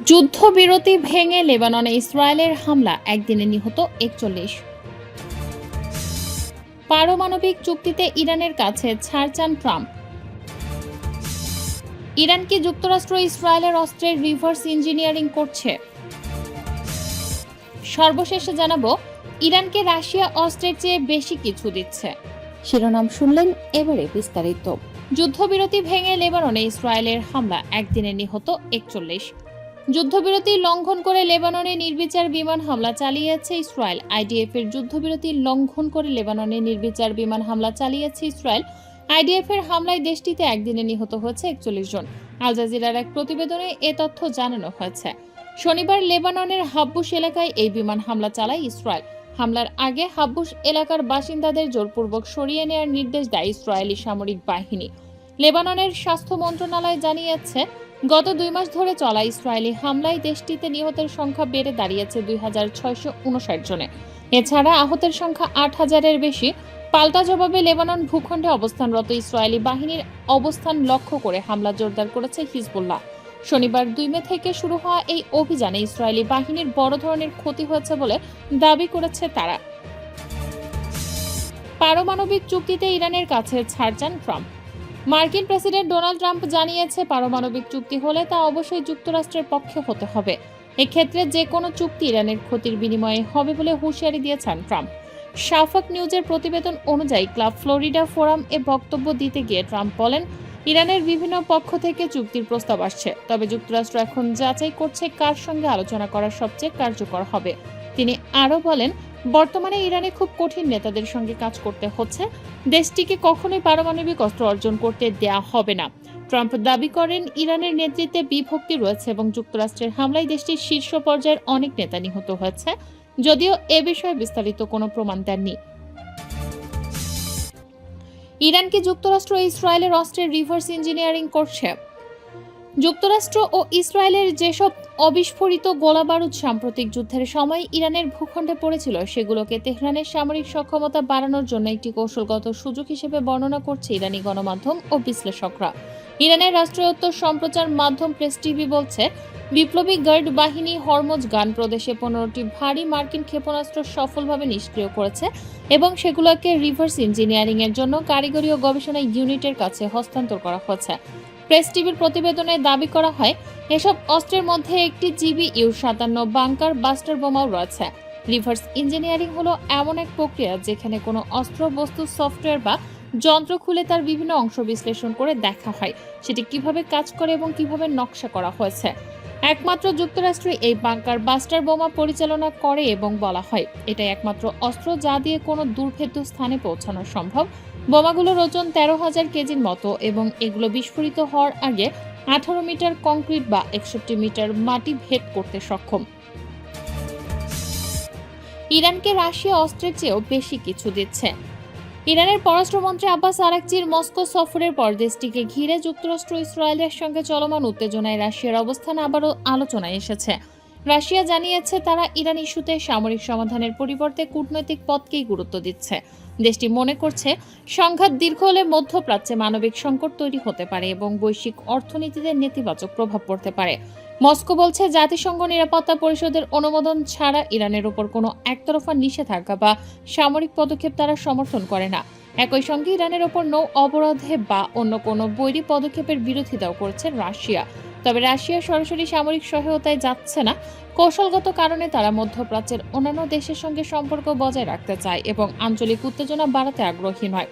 যুদ্ধবিরতি ভেঙে লেবাননে ইসরায়েলের হামলা, একদিনে নিহত ৪১। পারমাণবিক চুক্তিতে ইরানের কাছে ছাড় চান ট্রাম্প। ইরান কি যুক্তরাষ্ট্র ইসরায়েলের অস্ত্রের রিভার্স ইঞ্জিনিয়ারিং করছে? সর্বশেষে জানাবো, ইরানকে রাশিয়া অস্ত্রের চেয়ে বেশি কিছু দিচ্ছে। শিরোনাম শুনলেন, এবারে বিস্তারিত। যুদ্ধবিরতি ভেঙে লেবাননে ইসরায়েলের হামলা, একদিনে নিহত ৪১। যুদ্ধবিরতি লঙ্ঘন করে লেবাননে নির্বিচার বিমান হামলা চালিয়েছে ইসরায়েল। আইডিএফ এর যুদ্ধবিরতি লঙ্ঘন করে লেবাননে নির্বিচার বিমান হামলা চালিয়েছে ইসরায়েল। আইডিএফ এর হামলায় দেশটিতে একদিনে নিহত হয়েছে ৪১ জন। আল জাজিরার এক প্রতিবেদনে এ তথ্য জানানো হয়েছে। শনিবার লেবাননের হাব্বুস এলাকায় এই বিমান হামলা চালায় ইসরায়েল। হামলার আগে হাব্বুস এলাকার বাসিন্দাদের জোরপূর্বক সরিয়ে নেওয়ার নির্দেশ দেয় ইসরায়েলি সামরিক বাহিনী। লেবাননের স্বাস্থ্য মন্ত্রণালয় জানিয়েছে, গত ২ মাস ধরে চলা ইসরায়েলি হামলায় দেশটিতে নিহতের সংখ্যা বেড়ে দাঁড়িয়েছে ২,৬৫৯ জনে। এছাড়া আহতের সংখ্যা ৮,০০০-এর বেশি। পাল্টা জবাবে লেবানন ভূখণ্ডে অবস্থানরত ইসরায়েলি বাহিনীর অবস্থান লক্ষ্য করে হামলা জোরদার করেছে হিজবুল্লাহ। শনিবার ২ মে থেকে শুরু হওয়া এই অভিযানে ইসরায়েলি বাহিনীর বড় ধরনের ক্ষতি হয়েছে বলে দাবি করেছে তারা। পারমাণবিক চুক্তিতে ইরানের কাছে ছাড় চান ট্রাম্প। মার্কিন প্রেসিডেন্ট ডোনাল্ড ট্রাম্প জানিয়েছে, পারমাণবিক চুক্তি হলে তা অবশ্যই যুক্তরাষ্ট্রের পক্ষে হতে হবে। এক্ষেত্রে যে কোনো চুক্তি ইরানের ক্ষতির বিনিময়ে হবে বলে হুঁশিয়ারি দিয়েছেন ট্রাম্প। শাফাক নিউজের প্রতিবেদন অনুযায়ী ক্লাব ফ্লোরিডা ফোরাম এ বক্তব্য দিতে গিয়ে ট্রাম্প বলেন, ইরানের বিভিন্ন পক্ষ থেকে চুক্তির প্রস্তাব আসছে, তবে যুক্তরাষ্ট্র এখন যাচাই করছে কার সঙ্গে আলোচনা করা সবচেয়ে কার্যকর হবে। তিনি আরও বলেন, বর্তমানে ইরানে খুব কঠিন নেতাদের সঙ্গে কাজ করতে হচ্ছে। দেশটিকে কখনোই পারমাণবিক অস্ত্র অর্জন করতে দেয়া হবে না। ট্রাম্প দাবি করেন, ইরানের নেতৃত্বে বিভক্তি রয়েছে এবং যুক্তরাষ্ট্রের হামলায় দেশটির শীর্ষ পর্যায়ের অনেক নেতা নিহত হয়েছে, যদিও এ বিষয়ে বিস্তারিত কোনো প্রমাণ দেননি। ইরান কি যুক্তরাষ্ট্র ও ইসরায়েলের অস্ত্রের রিভার্স ইঞ্জিনিয়ারিং করছে? যুক্তরাষ্ট্র ও ইসরায়েলের যেসব অবিস্ফোরিত গোলাবারুদ সাম্প্রতিক যুদ্ধের সময় ইরানের ভূখণ্ডে পড়েছিল, সেগুলোকে তেহরানের সামরিক সক্ষমতা বাড়ানোর জন্য একটি কৌশলগত সুযোগ হিসেবে বর্ণনা করছে ইরানি গণমাধ্যম ও বিশ্লেষকরা। ইরানের রাষ্ট্রায়ত্ত সম্প্রচার মাধ্যম প্রেস টিভি বলছে, বিপ্লবী গার্ড বাহিনী হরমুজ গান প্রদেশে ১৫টি ভারী মার্কিন ক্ষেপণাস্ত্র সফলভাবে নিষ্ক্রিয় করেছে এবং সেগুলোকে রিভার্স ইঞ্জিনিয়ারিং এর জন্য কারিগরি ও গবেষণা ইউনিটের কাছে হস্তান্তর করা হয়েছে। প্রেস টিভির প্রতিবেদনে দাবি করা হয়, এসব অস্ত্রের মধ্যে একটি GBU-৫৭ বাংকার বাস্টার বোমাও রয়েছে। রিভার্স ইঞ্জিনিয়ারিং হলো এমন এক প্রক্রিয়া যেখানে কোনো অস্ত্র বস্তু সফটওয়্যার বা যন্ত্র খুলে তার বিভিন্ন অংশ বিশ্লেষণ করে দেখা হয় সেটি কিভাবে কাজ করে এবং কিভাবে নকশা করা হয়েছে। একমাত্র যুক্তরাষ্ট্র এই বাংকার বাস্টার বোমা পরিচালনা করে এবং বলা হয়, এটাই একমাত্র অস্ত্র যা দিয়ে কোনো দুর্ভেদ্য স্থানে পৌঁছানো সম্ভব। বোমাগুলোর ওজন ১৩,০০০ কেজির মতো এবং এগুলো বিস্ফোরিত হওয়ার আগে ১৮ মিটার কংক্রিট বা ৬১ মিটার মাটি ভেদ করতে সক্ষম। ইরানকে রাশিয়া অস্ত্রের চেয়েও বেশি কিছু দিচ্ছে। ইরানের পররাষ্ট্রমন্ত্রী আব্বাস আরাকচির মস্কো সফরের পর দেশটিকে ঘিরে যুক্তরাষ্ট্র ইসরায়েলের সঙ্গে চলমান উত্তেজনায় রাশিয়ার অবস্থান আবারও আলোচনায় এসেছে। রাশিয়া জানিয়েছে, তারা ইরান ইস্যুতে সামরিক সমাধানের পরিবর্তে কূটনৈতিক পথকেই গুরুত্ব দিচ্ছে। দেশটি মনে করছে, সংঘাত দীর্ঘ হলে মধ্যপ্রাচ্যে মানবিক সংকট তৈরি হতে পারে এবং বৈশ্বিক অর্থনীতিতে নেতিবাচক প্রভাব পড়তে পারে। মস্কো বলছে, জাতিসংঘ নিরাপত্তা পরিষদের অনুমোদন ছাড়া ইরানের উপর কোনো একতরফা নিষেধাজ্ঞা বা সামরিক পদক্ষেপ তারা সমর্থন করে না। একই সঙ্গে ইরানের ওপর নৌ অবরোধে বা অন্য কোনো বৈরী পদক্ষেপের বিরোধিতাও করছে রাশিয়া। তবে রাশিয়া সরাসরি সামরিক সহায়তায় যাচ্ছে না। কৌশলগত কারণে তারা মধ্যপ্রাচ্যের অন্যান্য দেশের সঙ্গে সম্পর্ক বজায় রাখতে চায় এবং আঞ্চলিক উত্তেজনা বাড়াতে আগ্রহী নয়।